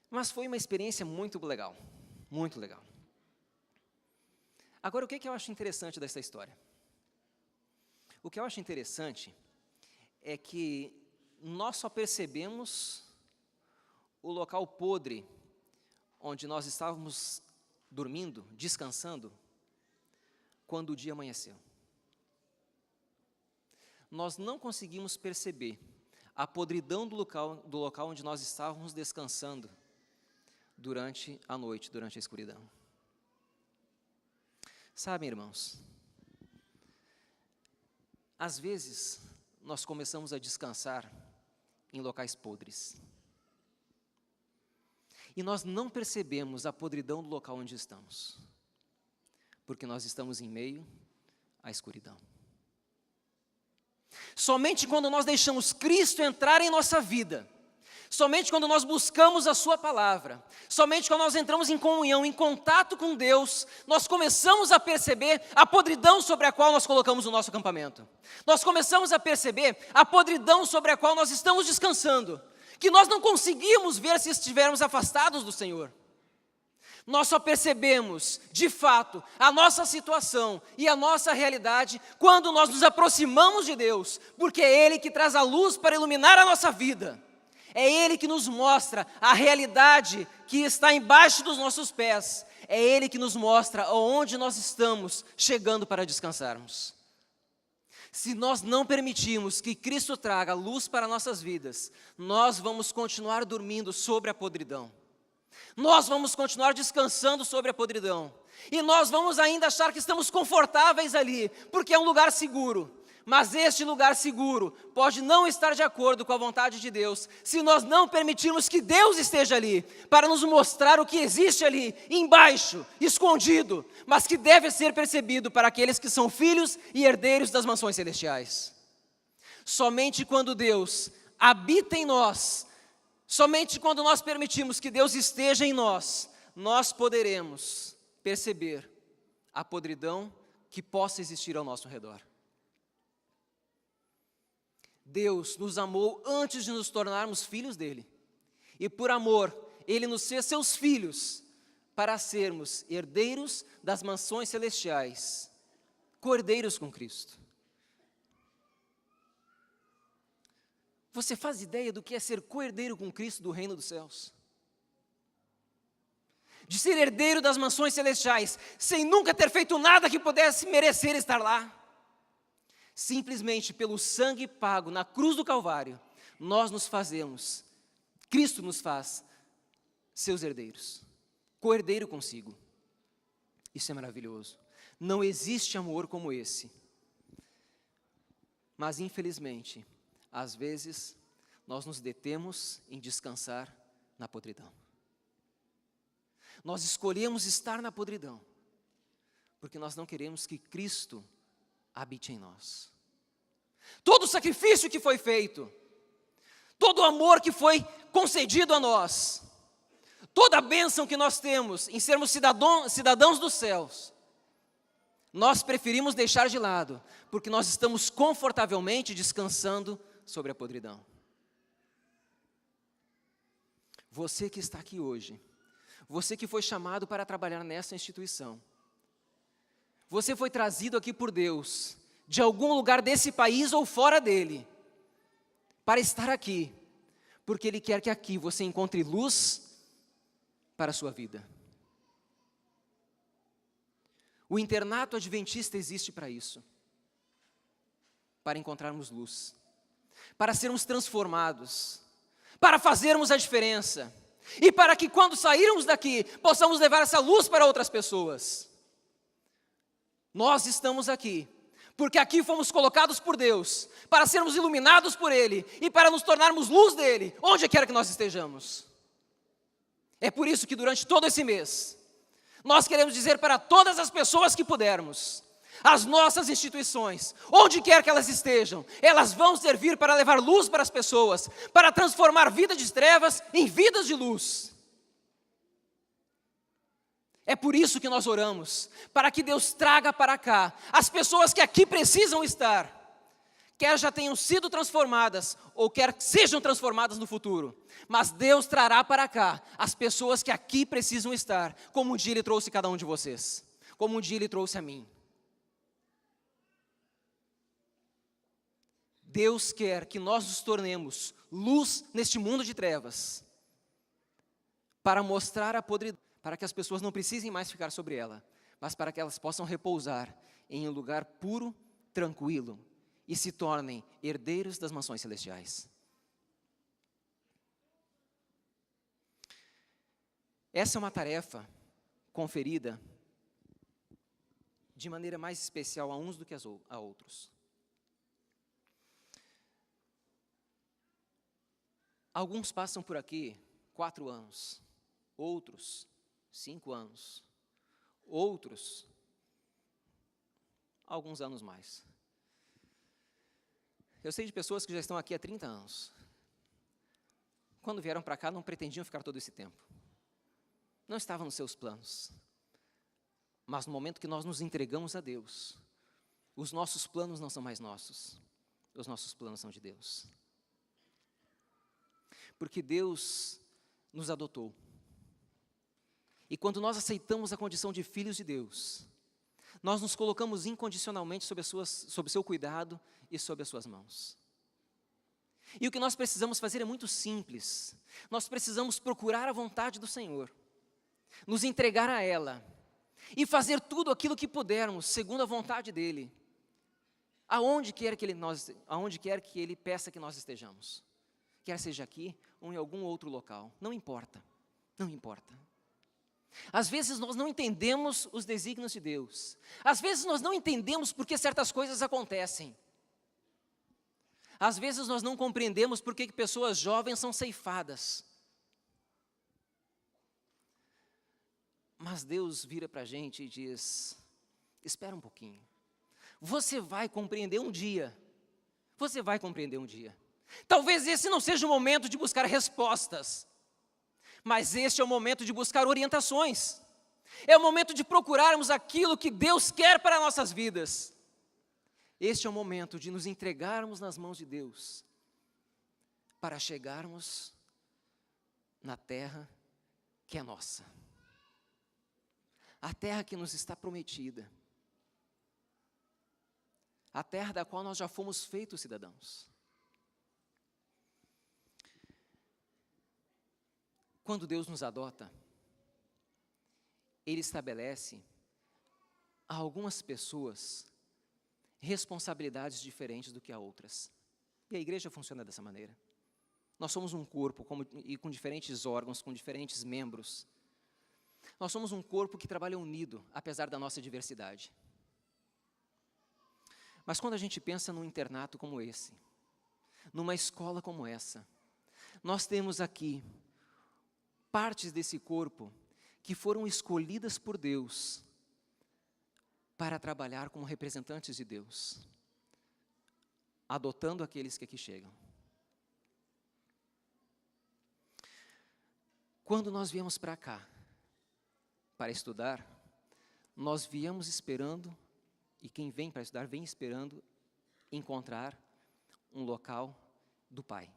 Mas foi uma experiência muito legal, muito legal. Agora, o que eu acho interessante dessa história? O que eu acho interessante é que nós só percebemos o local podre onde nós estávamos dormindo, descansando, quando o dia amanheceu. Nós não conseguimos perceber a podridão do local onde nós estávamos descansando durante a noite, durante a escuridão. Sabem, irmãos, às vezes nós começamos a descansar em locais podres. E nós não percebemos a podridão do local onde estamos, porque nós estamos em meio à escuridão. Somente quando nós deixamos Cristo entrar em nossa vida, somente quando nós buscamos a sua palavra, somente quando nós entramos em comunhão, em contato com Deus, nós começamos a perceber a podridão sobre a qual nós colocamos o nosso acampamento. Nós começamos a perceber a podridão sobre a qual nós estamos descansando, que nós não conseguimos ver se estivermos afastados do Senhor. Nós só percebemos, de fato, a nossa situação e a nossa realidade quando nós nos aproximamos de Deus, porque é Ele que traz a luz para iluminar a nossa vida. É Ele que nos mostra a realidade que está embaixo dos nossos pés. É Ele que nos mostra onde nós estamos chegando para descansarmos. Se nós não permitirmos que Cristo traga luz para nossas vidas, nós vamos continuar dormindo sobre a podridão. Nós vamos continuar descansando sobre a podridão. E nós vamos ainda achar que estamos confortáveis ali, porque é um lugar seguro. Mas este lugar seguro pode não estar de acordo com a vontade de Deus, se nós não permitirmos que Deus esteja ali, para nos mostrar o que existe ali, embaixo, escondido, mas que deve ser percebido para aqueles que são filhos e herdeiros das mansões celestiais. Somente quando Deus habita em nós, somente quando nós permitimos que Deus esteja em nós, nós poderemos perceber a podridão que possa existir ao nosso redor. Deus nos amou antes de nos tornarmos filhos dele. E por amor, Ele nos fez seus filhos para sermos herdeiros das mansões celestiais, co-herdeiros com Cristo. Você faz ideia do que é ser co-herdeiro com Cristo do reino dos céus? De ser herdeiro das mansões celestiais, sem nunca ter feito nada que pudesse merecer estar lá. Simplesmente pelo sangue pago na cruz do Calvário, Cristo nos faz seus herdeiros, co-herdeiro consigo. Isso é maravilhoso. Não existe amor como esse. Mas infelizmente, às vezes, nós nos detemos em descansar na podridão. Nós escolhemos estar na podridão, porque nós não queremos que Cristo habite em nós. Todo o sacrifício que foi feito, todo o amor que foi concedido a nós, toda a bênção que nós temos em sermos cidadãos dos céus, nós preferimos deixar de lado, porque nós estamos confortavelmente descansando sobre a podridão. Você que está aqui hoje, você que foi chamado para trabalhar nessa instituição, você foi trazido aqui por Deus, de algum lugar desse país ou fora dele, para estar aqui, porque Ele quer que aqui você encontre luz para a sua vida. O internato adventista existe para isso, para encontrarmos luz, para sermos transformados, para fazermos a diferença, e para que quando sairmos daqui, possamos levar essa luz para outras pessoas. Nós estamos aqui, porque aqui fomos colocados por Deus, para sermos iluminados por Ele, e para nos tornarmos luz dEle, onde quer que nós estejamos. É por isso que durante todo esse mês, nós queremos dizer para todas as pessoas que pudermos, as nossas instituições, onde quer que elas estejam, elas vão servir para levar luz para as pessoas, para transformar vidas de trevas em vidas de luz. É por isso que nós oramos, para que Deus traga para cá as pessoas que aqui precisam estar, quer já tenham sido transformadas, ou quer sejam transformadas no futuro, mas Deus trará para cá as pessoas que aqui precisam estar, como um dia Ele trouxe cada um de vocês, como um dia Ele trouxe a mim. Deus quer que nós nos tornemos luz neste mundo de trevas, para mostrar a podridão, para que as pessoas não precisem mais ficar sobre ela, mas para que elas possam repousar em um lugar puro, tranquilo, e se tornem herdeiros das mansões celestiais. Essa é uma tarefa conferida de maneira mais especial a uns do que a outros. Alguns passam por aqui 4 anos, outros 5 anos, outros alguns anos mais. Eu sei de pessoas que já estão aqui há 30 anos. Quando vieram para cá, não pretendiam ficar todo esse tempo. Não estava nos seus planos. Mas no momento que nós nos entregamos a Deus, os nossos planos não são mais nossos. Os nossos planos são de Deus. Porque Deus nos adotou. E quando nós aceitamos a condição de filhos de Deus, nós nos colocamos incondicionalmente sob o seu cuidado e sob as suas mãos. E o que nós precisamos fazer é muito simples. Nós precisamos procurar a vontade do Senhor, nos entregar a ela e fazer tudo aquilo que pudermos, segundo a vontade dEle, aonde quer que Ele peça que nós estejamos. Quer seja aqui ou em algum outro local, não importa, não importa. Às vezes nós não entendemos os desígnios de Deus. Às vezes nós não entendemos por que certas coisas acontecem. Às vezes nós não compreendemos por que pessoas jovens são ceifadas. Mas Deus vira para a gente e diz: espera um pouquinho. Você vai compreender um dia. Você vai compreender um dia. Talvez esse não seja o momento de buscar respostas, mas este é o momento de buscar orientações. É o momento de procurarmos aquilo que Deus quer para nossas vidas. Este é o momento de nos entregarmos nas mãos de Deus, para chegarmos na terra que é nossa. A terra que nos está prometida. A terra da qual nós já fomos feitos cidadãos. Quando Deus nos adota, Ele estabelece a algumas pessoas responsabilidades diferentes do que a outras. E a igreja funciona dessa maneira. Nós somos um corpo e com diferentes órgãos, com diferentes membros. Nós somos um corpo que trabalha unido, apesar da nossa diversidade. Mas quando a gente pensa num internato como esse, numa escola como essa, nós temos aqui partes desse corpo que foram escolhidas por Deus para trabalhar como representantes de Deus, adotando aqueles que aqui chegam. Quando nós viemos para cá, para estudar, nós viemos esperando, e quem vem para estudar, vem esperando encontrar um local do Pai.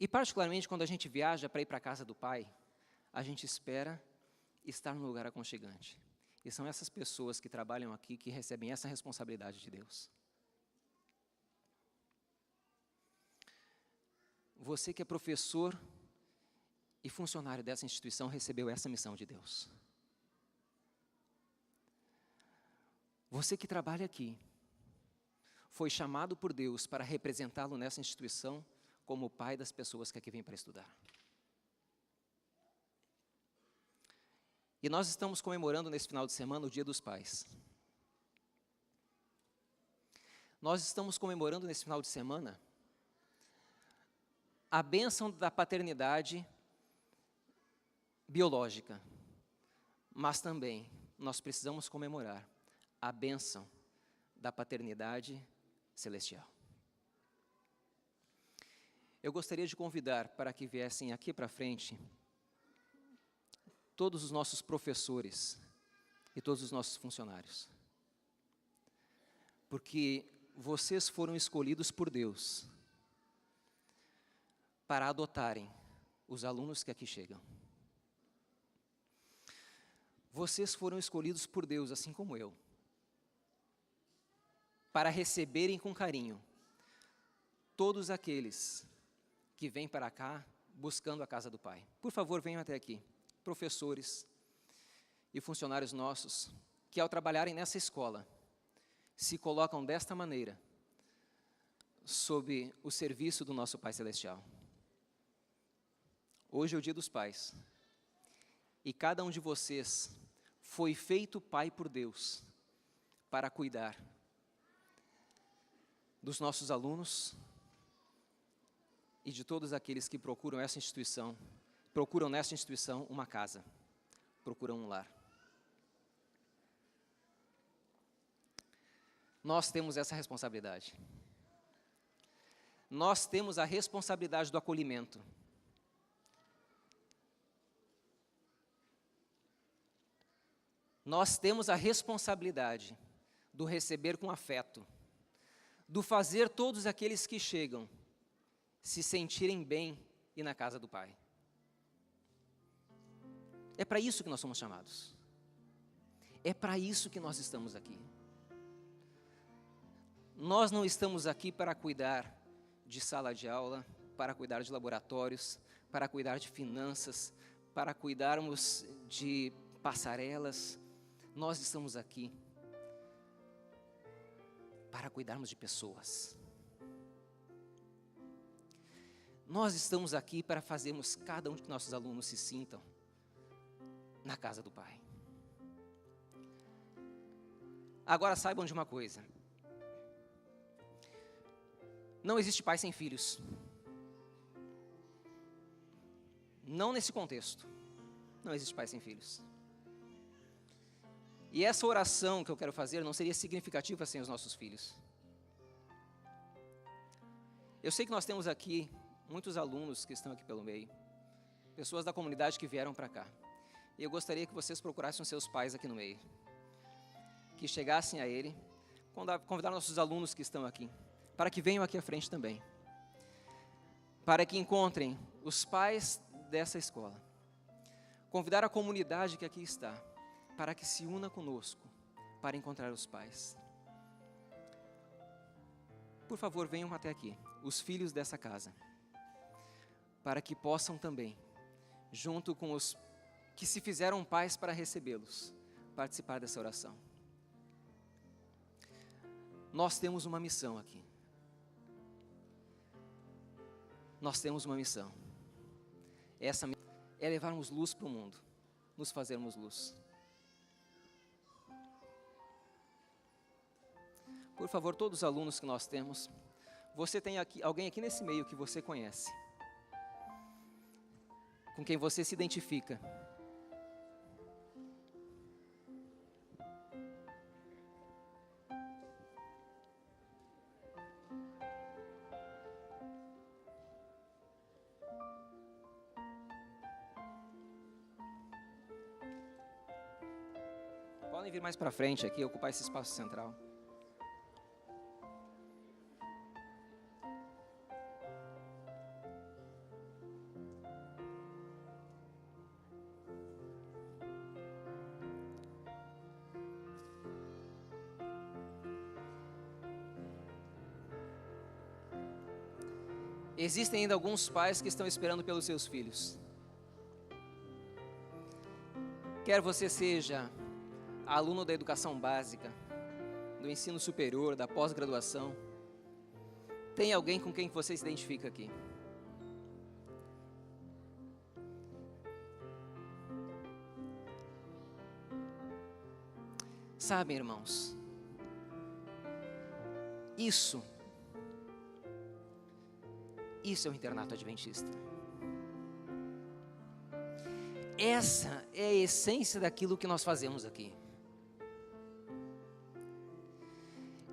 E particularmente quando a gente viaja para ir para a casa do Pai, a gente espera estar num lugar aconchegante. E são essas pessoas que trabalham aqui que recebem essa responsabilidade de Deus. Você que é professor e funcionário dessa instituição recebeu essa missão de Deus. Você que trabalha aqui foi chamado por Deus para representá-lo nessa instituição como o pai das pessoas que aqui vêm para estudar. E nós estamos comemorando nesse final de semana o Dia dos Pais. Nós estamos comemorando nesse final de semana a bênção da paternidade biológica, mas também nós precisamos comemorar a bênção da paternidade celestial. Eu gostaria de convidar para que viessem aqui para frente todos os nossos professores e todos os nossos funcionários. Porque vocês foram escolhidos por Deus para adotarem os alunos que aqui chegam. Vocês foram escolhidos por Deus, assim como eu, para receberem com carinho todos aqueles que vêm para cá buscando a casa do Pai. Por favor, venham até aqui, professores e funcionários nossos, que ao trabalharem nessa escola, se colocam desta maneira, sob o serviço do nosso Pai Celestial. Hoje é o Dia dos Pais, e cada um de vocês foi feito pai por Deus, para cuidar dos nossos alunos e de todos aqueles que procuram nessa instituição uma casa, procuram um lar. Nós temos essa responsabilidade. Nós temos a responsabilidade do acolhimento. Nós temos a responsabilidade do receber com afeto, do fazer todos aqueles que chegam se sentirem bem e na casa do Pai. É para isso que nós somos chamados. É para isso que nós estamos aqui. Nós não estamos aqui para cuidar de sala de aula, para cuidar de laboratórios, para cuidar de finanças, para cuidarmos de passarelas. Nós estamos aqui para cuidarmos de pessoas. Nós estamos aqui para fazermos cada um de nossos alunos se sintam na casa do Pai. Agora saibam de uma coisa. Não existe pai sem filhos. Não nesse contexto. Não existe pai sem filhos. E essa oração que eu quero fazer não seria significativa sem os nossos filhos. Eu sei que nós temos aqui muitos alunos que estão aqui pelo meio, pessoas da comunidade que vieram para cá. E eu gostaria que vocês procurassem os seus pais aqui no meio, que chegassem a ele, convidar nossos alunos que estão aqui, para que venham aqui à frente também, para que encontrem os pais dessa escola, convidar a comunidade que aqui está, para que se una conosco, para encontrar os pais. Por favor, venham até aqui, os filhos dessa casa, para que possam também, junto com os que se fizeram pais para recebê-los, participar dessa oração. Nós temos uma missão aqui. Nós temos uma missão. Essa missão é levarmos luz para o mundo, nos fazermos luz. Por favor, todos os alunos que nós temos, você tem alguém aqui nesse meio que você conhece, com quem você se identifica. Podem vir mais para frente aqui, ocupar esse espaço central. Existem ainda alguns pais que estão esperando pelos seus filhos. Quer você seja aluno da educação básica, do ensino superior, da pós-graduação, tem alguém com quem você se identifica aqui. Sabem, irmãos, isso é o internato adventista. Essa é a essência daquilo que nós fazemos aqui.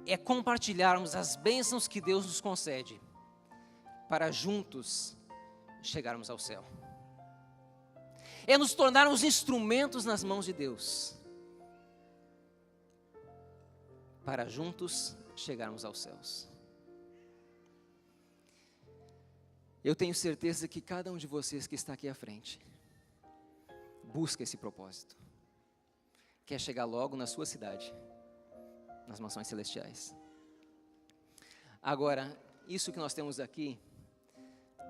É compartilharmos as bênçãos que Deus nos concede para juntos chegarmos ao céu. É nos tornarmos instrumentos nas mãos de Deus para juntos chegarmos aos céus. Eu tenho certeza que cada um de vocês que está aqui à frente busca esse propósito. Quer chegar logo na sua cidade, nas mansões celestiais. Agora, isso que nós temos aqui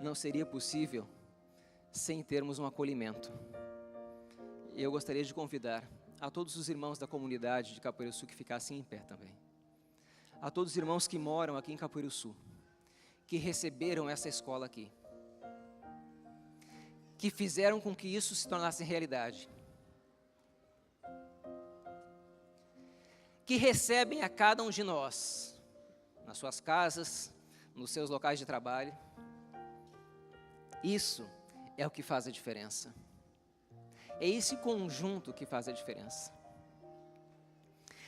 não seria possível sem termos um acolhimento. Eu gostaria de convidar a todos os irmãos da comunidade de Capoeiro-Sul que ficassem em pé também. A todos os irmãos que moram aqui em Capoeiro-Sul, que receberam essa escola aqui, que fizeram com que isso se tornasse realidade, que recebem a cada um de nós, nas suas casas, nos seus locais de trabalho. Isso é o que faz a diferença. É esse conjunto que faz a diferença.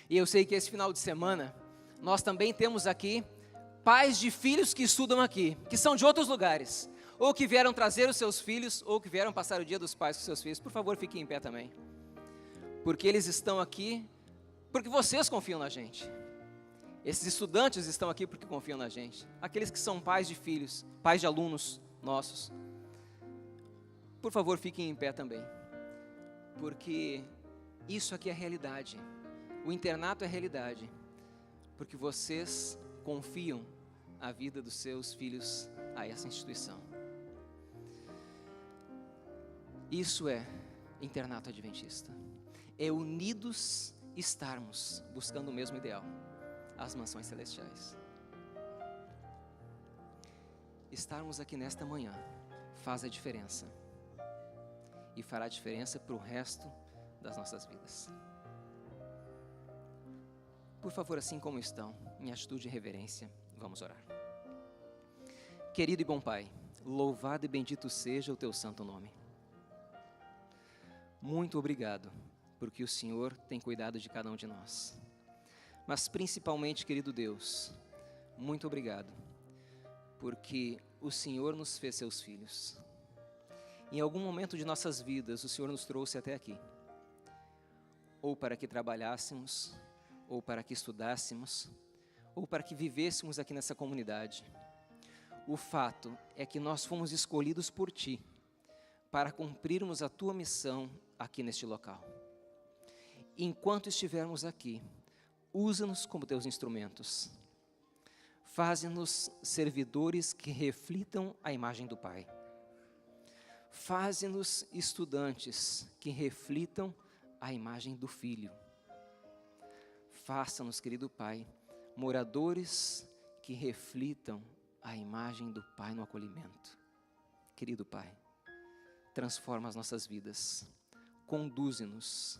E eu sei que esse final de semana, nós também temos aqui pais de filhos que estudam aqui, que são de outros lugares, ou que vieram trazer os seus filhos, ou que vieram passar o dia dos pais com seus filhos. Por favor, fiquem em pé também. Porque eles estão aqui, porque vocês confiam na gente. Esses estudantes estão aqui porque confiam na gente. Aqueles que são pais de filhos, pais de alunos nossos. Por favor, fiquem em pé também. Porque isso aqui é realidade. O internato é realidade. Porque vocês confiam a vida dos seus filhos a essa instituição. Isso é internato adventista. É unidos estarmos buscando o mesmo ideal, as mansões celestiais. Estarmos aqui nesta manhã faz a diferença. E fará diferença para o resto das nossas vidas. Por favor, assim como estão, em atitude de reverência, vamos orar. Querido e bom Pai, louvado e bendito seja o Teu santo nome. Muito obrigado, porque o Senhor tem cuidado de cada um de nós. Mas principalmente, querido Deus, muito obrigado, porque o Senhor nos fez seus filhos. Em algum momento de nossas vidas, o Senhor nos trouxe até aqui, ou para que trabalhássemos, ou para que estudássemos, ou para que vivêssemos aqui nessa comunidade. O fato é que nós fomos escolhidos por Ti, para cumprirmos a Tua missão aqui neste local. Enquanto estivermos aqui, usa-nos como Teus instrumentos. Faze-nos servidores que reflitam a imagem do Pai. Faze-nos estudantes que reflitam a imagem do Filho. Faça-nos, querido Pai, moradores que reflitam a imagem do Pai no acolhimento. Querido Pai, transforma as nossas vidas, conduze-nos,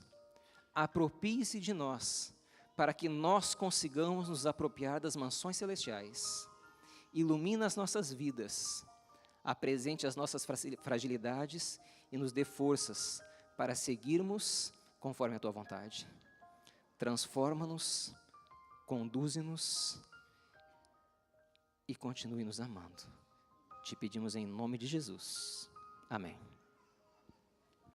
aproprie-se de nós, para que nós consigamos nos apropriar das mansões celestiais. Ilumina as nossas vidas, apresente as nossas fragilidades e nos dê forças para seguirmos conforme a Tua vontade. Transforma-nos, conduze-nos e continue nos amando. Te pedimos em nome de Jesus. Amém.